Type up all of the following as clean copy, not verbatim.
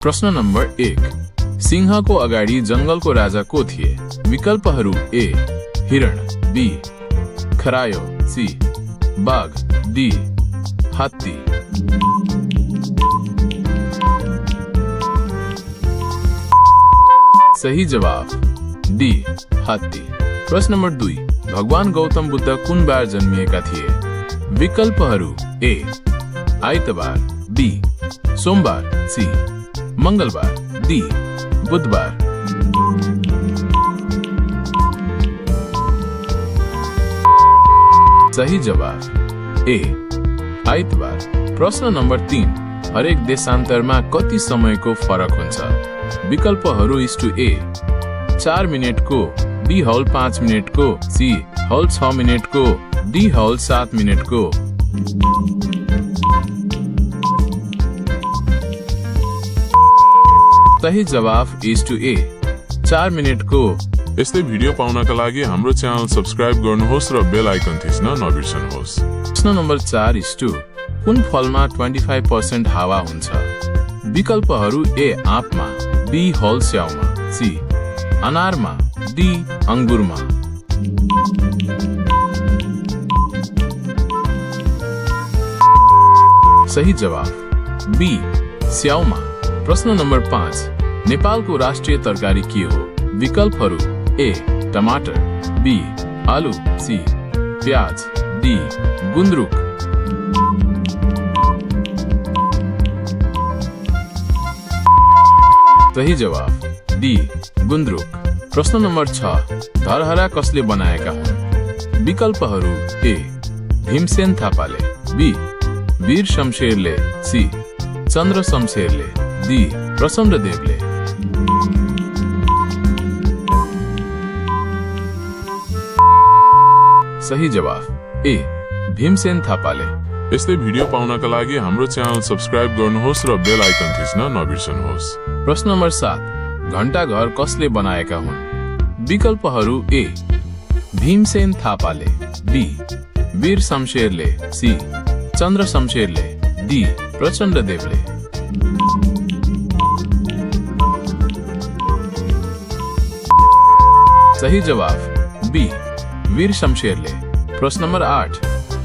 प्रश्न नम्बर 1। सिंहको अगाडि जंगलको राजा को थिए? विकल्पहरू ए हिरण, बी खरायो, सी बाघ, डी हात्ती। सही जवाफ डी हात्ती। प्रश्न नम्बर 2। भगवान गौतम बुद्ध कुन बार जन्मिएका थिए? विकल्पहरू ए आइतबार, बी सोमबार, सी मंगलबार, डी बुधबार। सही जवाफ ए आइतबार। प्रश्न नम्बर 3। हरेक देशान्तरमा कति समयको फरक हुन्छ? विकल्पहरू ए 4 मिनेटको, बी हल 5 मिनेटको, सी हल 6 मिनेटको, डी हल 7 मिनेटको। सही जवाफ ए 4 मिनेटको। यस्तै भिडियो पाउनका लागि हाम्रो च्यानल सब्स्क्राइब गर्नुहोस् र बेल आइकन थिच्न नबिर्सनुहोस्। प्रश्न नम्बर 4 कुन फलमा 25% हावा हुन्छ? विकल्पहरू ए आँपमा, बी हल स्याउमा, सी अनारमा, डी अंगुरमा। सही जवाफ बी स्याउमा। प्रश्न नम्बर 5। नेपालको राष्ट्रिय तरकारी के हो? विकल्पहरू ए टमाटर, बी आलु, सी प्याज, डी गुन्द्रुक। सही जवाफ डी गुन्द्रुक। प्रश्न नम्बर 6। धरहरा कसले बनाएका हुन्? विकल्पहरू ए भीमसेन थापाले, बी वीर शमशेरले, सी चन्द्र शमशेरले, डी प्रचण्डदेवले। सही जवाफ ए भीमसेन थापाले। यस्तै भिडियो पाउनका लागि हाम्रो च्यानल सब्स्क्राइब गर्नुहोस् र बेल आइकन थिच्न नबिर्सनुहोस्। प्रश्न नम्बर 7। घण्टा घर कसले बनाएका हुन्? विकल्पहरू ए भीमसेन थापाले, बी वीर शमशेरले, सी चन्द्र शमशेरले, डी प्रचण्डदेवले। सही जवाफ बी वीर शमशेरले। प्रश्न नम्बर 8।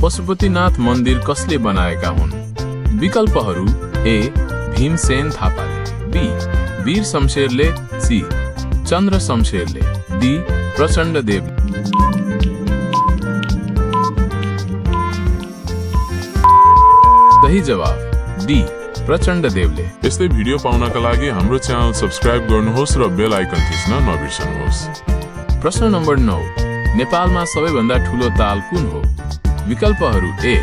पशुपतिनाथ मन्दिर कसले बनाएका हुन्? विकल्पहरू ए भीमसेन थापाले, बी वीर शमशेरले, सी चन्द्र शमशेरले, डी प्रचण्डदेवले। सही जवाफ डी प्रचण्डदेवले। यस्तै भिडियो पाउनका लागि हाम्रो च्यानल सब्स्क्राइब गर्नुहोस् र बेल आइकन थिच्न नबिर्सनुहोस्। प्रश्न नम्बर 9। नेपालमा सबैभन्दा ठूलो ताल कुन हो? विकल्पहरू ए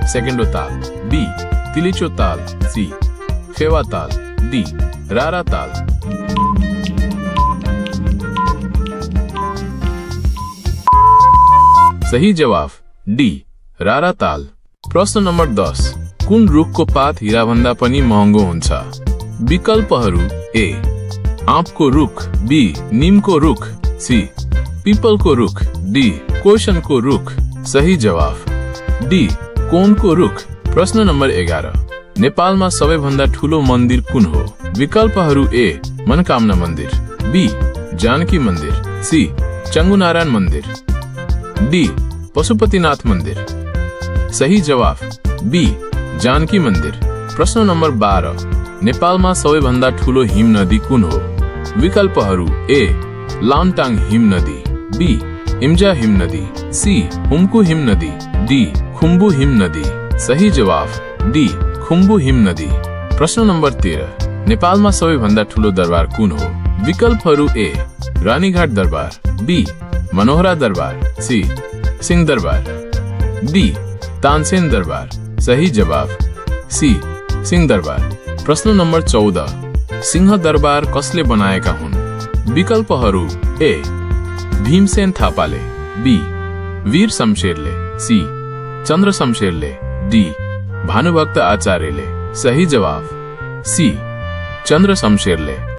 सेकेन्डो ताल, बी तिलिचो ताल, सी फेवा ताल, डी रारा ताल। सही जवाफ डी रारा ताल। प्रश्न नम्बर 10। कुन रुखको पात हीराभन्दा पनि महँगो हुन्छ? विकल्पहरू ए आँपको रुख, बी नीमको रुख, सी पीपलको रुख, डी कोशनको रुख। सही जवाफ डी कोनको रुख। प्रश्न नम्बर 11। नेपालमा सबैभन्दा ठूलो मन्दिर कुन हो? विकल्पहरू ए मनोकामना मन्दिर, बी जानकी मन्दिर, सी चंगुनारायण मन्दिर, डी पशुपतिनाथ मन्दिर। सही जवाफ बी जानकी मन्दिर। प्रश्न नम्बर 12। नेपालमा सबैभन्दा ठूलो हिम नदी कुन हो? विकल्पहरू ए लामटाङ हिम नदी, बी इम्जा हिम नदी, सी हुम्कु हिम नदी, डी खुम्बु हिम नदी। सही जवाफ डी खुम्बु हिम नदी। प्रश्न नम्बर 13। नेपालमा सबैभन्दा ठूलो दरबार कुन हो? विकल्पहरू ए रानीघाट दरबार, बी मनोहरा दरबार, सी सिंह दरबार, डी तानसेन दरबार। सही जवाफ सी सिंह दरबार। प्रश्न नम्बर 14। सिंह दरबार कसले बनाएका हुन्? विकल्पहरू ए भीमसेन थापाले, बी वीर शमशेरले, सी चन्द्र शमशेरले, डी भानुभक्त आचार्यले। सही जवाफ सी चन्द्र शमशेरले।